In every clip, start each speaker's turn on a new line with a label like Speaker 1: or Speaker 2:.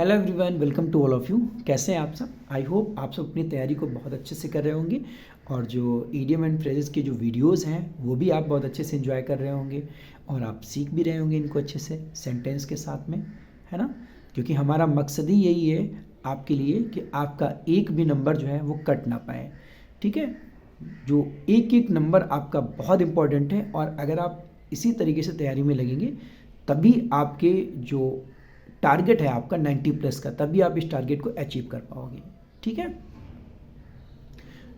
Speaker 1: Hello everyone, welcome to all of you. कैसे हैं आप सब? आई होप आप सब अपनी तैयारी को बहुत अच्छे से कर रहे होंगे और जो ईडियम एंड फ्रेजेस के जो वीडियोस हैं वो भी आप बहुत अच्छे से एंजॉय कर रहे होंगे और आप सीख भी रहे होंगे इनको अच्छे से सेंटेंस के साथ में, है ना? क्योंकि हमारा मकसद ही यही है आपके लिए कि आपका एक भी नंबर जो है वो कट ना पाए। ठीक है, जो एक एक नंबर आपका बहुत इम्पोर्टेंट है और अगर आप इसी तरीके से तैयारी में लगेंगे तभी आपके जो टारगेट है आपका 90 प्लस का, तभी आप इस टारगेट को अचीव कर पाओगे। ठीक है,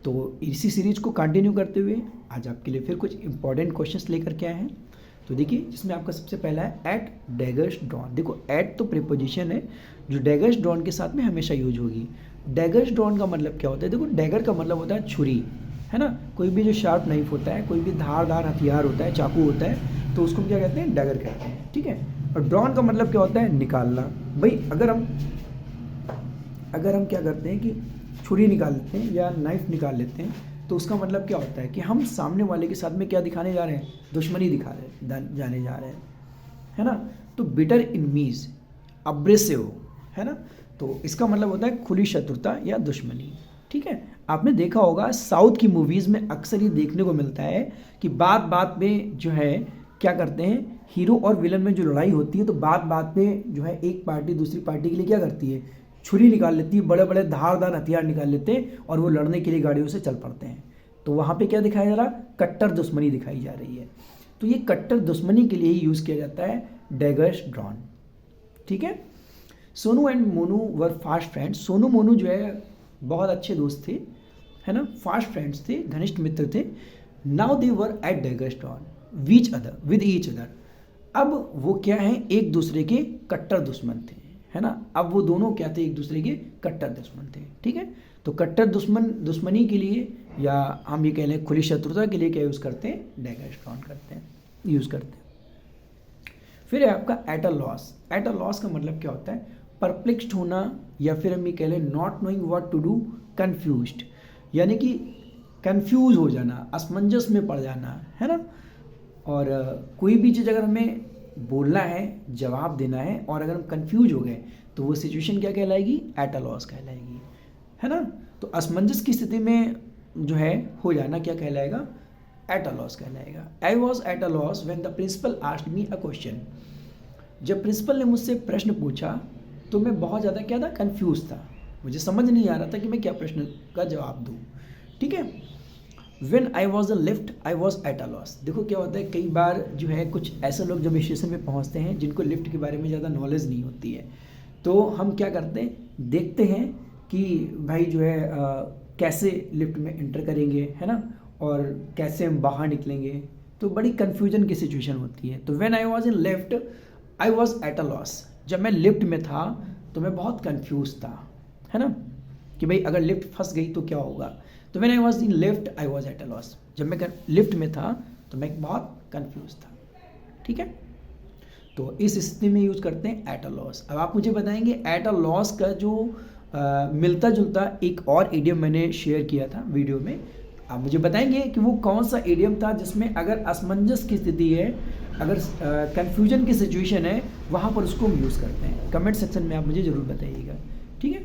Speaker 1: तो इसी सीरीज को कंटिन्यू करते हुए आज आपके लिए फिर कुछ इंपॉर्टेंट क्वेश्चंस लेकर के आए हैं। तो देखिए, जिसमें आपका सबसे पहला है एट डैगर्स ड्रॉन। देखो, एट तो प्रीपोजिशन है जो डैगर्स ड्रॉन के साथ में हमेशा यूज होगी। डैगर्स ड्रॉन का मतलब क्या होता है? देखो, डैगर का मतलब होता है छुरी, है ना? कोई भी जो शार्प नाइफ होता है, कोई भी धारदार हथियार होता है, चाकू होता है, तो उसको हम क्या कहते हैं? डैगर कहते हैं। ठीक है, और ड्रॉन का मतलब क्या होता है? निकालना। भाई अगर हम क्या करते हैं कि छुरी निकाल लेते हैं या नाइफ निकाल लेते हैं, तो उसका मतलब क्या होता है कि हम सामने वाले के साथ में क्या दिखाने जा रहे हैं? दुश्मनी दिखा रहे जाने जा रहे हैं, है ना? तो बिटर इनमीज, अब्रेसिव, है ना? तो इसका मतलब होता है खुली शत्रुता या दुश्मनी। ठीक है, आपने देखा होगा साउथ की मूवीज़ में अक्सर ये देखने को मिलता है कि बात बात में जो है क्या करते हैं, हीरो और विलन में जो लड़ाई होती है तो बात बात में जो है एक पार्टी दूसरी पार्टी के लिए क्या करती है? छुरी निकाल लेती है, बड़े बड़े धारदार हथियार निकाल लेते हैं और वो लड़ने के लिए गाड़ियों से चल पड़ते हैं। तो वहाँ पे क्या दिखाया जा रहा? कट्टर दुश्मनी दिखाई जा रही है। तो ये कट्टर दुश्मनी के लिए ही यूज़ किया जाता है डैगर्स ड्रॉन। ठीक है, Sonu and Monu were fast friends. Sonu Monu जो है बहुत अच्छे दोस्त थे, है ना? फास्ट फ्रेंड्स थे, घनिष्ठ मित्र थे। Now they were at daggers drawn with each other. अब वो क्या है? एक दूसरे के कट्टर दुश्मन थे, है ना? अब वो दोनों क्या थे? एक दूसरे के कट्टर दुश्मन थे। ठीक है, तो कट्टर दुश्मनी के लिए या हम ये कह लें खुली शत्रुता के लिए क्या यूज़ करते हैं? डैगर्स ड्रॉन करते हैं, यूज़ करते हैं। फिर है आपका eight a loss. Eight a loss का मतलब क्या होता है? परप्लेक्स्ड होना, या फिर हम ये कह लें not knowing what to do, confused, यानी कि कन्फ्यूज हो जाना, असमंजस में पड़ जाना, है ना? और कोई भी चीज़ अगर हमें बोलना है, जवाब देना है और अगर हम कंफ्यूज हो गए तो वो सिचुएशन क्या कहलाएगी? एट अ लॉस कहलाएगी, है ना? तो असमंजस की स्थिति में जो है हो जाना क्या कहलाएगा? एट अ लॉस कहलाएगा। I was at a loss when the principal asked me a question. जब प्रिंसिपल ने मुझसे प्रश्न पूछा तो मैं बहुत ज़्यादा क्या था? कंफ्यूज था, मुझे समझ नहीं आ रहा था कि मैं क्या प्रश्न का जवाब दूँ। ठीक है, when I was a lift I was at a loss. देखो क्या होता है, कई बार जो है कुछ ऐसे लोग जब स्टेशन पे पहुंचते हैं जिनको लिफ्ट के बारे में ज़्यादा नॉलेज नहीं होती है, तो हम क्या करते हैं? देखते हैं कि भाई जो है कैसे लिफ्ट में एंटर करेंगे, है ना? और कैसे हम बाहर निकलेंगे, तो बड़ी कन्फ्यूजन की सिचुएशन होती है। तो when I was in lift I was at a loss. जब मैं लिफ्ट में था तो मैं बहुत कन्फ्यूज था, है ना? कि भाई अगर लिफ्ट फंस गई तो क्या होगा? तो when I was in lift I was at a loss. जब मैं लिफ्ट में था तो मैं बहुत कंफ्यूज था। ठीक है, तो इस स्थिति में यूज करते हैं एट अ लॉस। अब आप मुझे बताएंगे एट अ लॉस का जो मिलता जुलता एक और इडियम मैंने शेयर किया था वीडियो में, आप मुझे बताएंगे कि वो कौन सा इडियम था जिसमें अगर असमंजस की स्थिति है, अगर कंफ्यूजन की सिचुएशन है, वहाँ पर उसको हम यूज़ करते हैं। कमेंट सेक्शन में आप मुझे ज़रूर बताइएगा। ठीक है,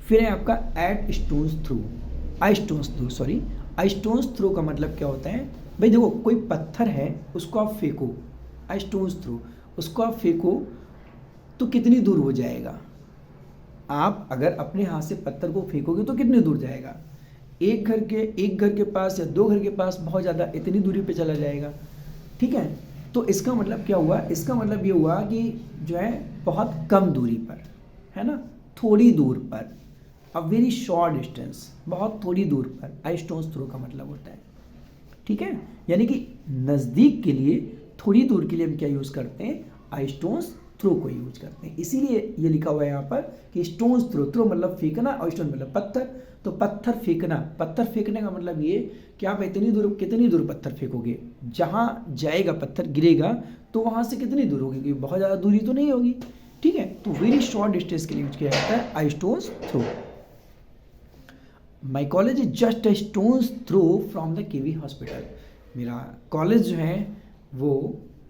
Speaker 1: फिर है आपका एट स्टोन्स थ्रू। आई स्टोन्स थ्रू का मतलब क्या होता है? भाई देखो, कोई पत्थर है उसको आप फेंको, आई स्टोन्स थ्रू, उसको आप फेंको तो कितनी दूर हो जाएगा? आप अगर अपने हाथ से पत्थर को फेंकोगे तो कितनी दूर जाएगा? एक घर के पास या दो घर के पास बहुत ज़्यादा इतनी दूरी पे चला जाएगा। ठीक है, तो इसका मतलब क्या हुआ? इसका मतलब ये हुआ कि जो है बहुत कम दूरी पर, है ना? थोड़ी दूर पर, अ वेरी शॉर्ट डिस्टेंस, बहुत थोड़ी दूर पर आई स्टोन्स थ्रो का मतलब होता है। ठीक है, यानी कि नज़दीक के लिए, थोड़ी दूर के लिए हम क्या यूज़ करते हैं? आई स्टोन्स थ्रो को यूज करते हैं। इसीलिए ये लिखा हुआ है यहाँ पर कि स्टोन्स थ्रो मतलब फेंकना और स्टोन मतलब पत्थर। तो पत्थर फेंकने का मतलब ये कि आप कितनी दूर पत्थर फेंकोगे, जहाँ जाएगा पत्थर गिरेगा तो वहाँ से कितनी दूर होगी, क्योंकि बहुत ज़्यादा दूरी तो नहीं होगी। ठीक है, तो वेरी शॉर्ट डिस्टेंस के लिए यूज किया जाता है a stone's throw. My college is just a stone's throw from the KV hospital. मेरा कॉलेज जो है वो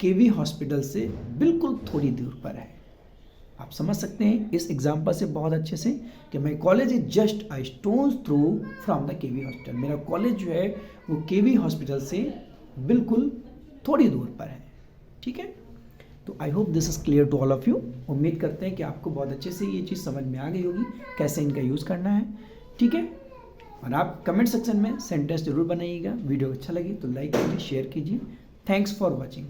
Speaker 1: केवी हॉस्पिटल से बिल्कुल थोड़ी दूर पर है। आप समझ सकते हैं इस एग्जाम्पल से बहुत अच्छे से कि my college is just a stone's throw from the KV hospital. मेरा कॉलेज जो है वो केवी हॉस्पिटल से बिल्कुल थोड़ी दूर पर है। ठीक है, तो I hope this is clear to all of you. उम्मीद करते हैं कि आपको बहुत अच्छे से ये चीज़ समझ में आ गई होगी कैसे इनका यूज़ करना है। ठीक है, और आप कमेंट सेक्शन में सेंटेंस जरूर बनाइएगा। वीडियो अच्छा लगे तो लाइक कीजिए, शेयर कीजिए। Thanks for watching.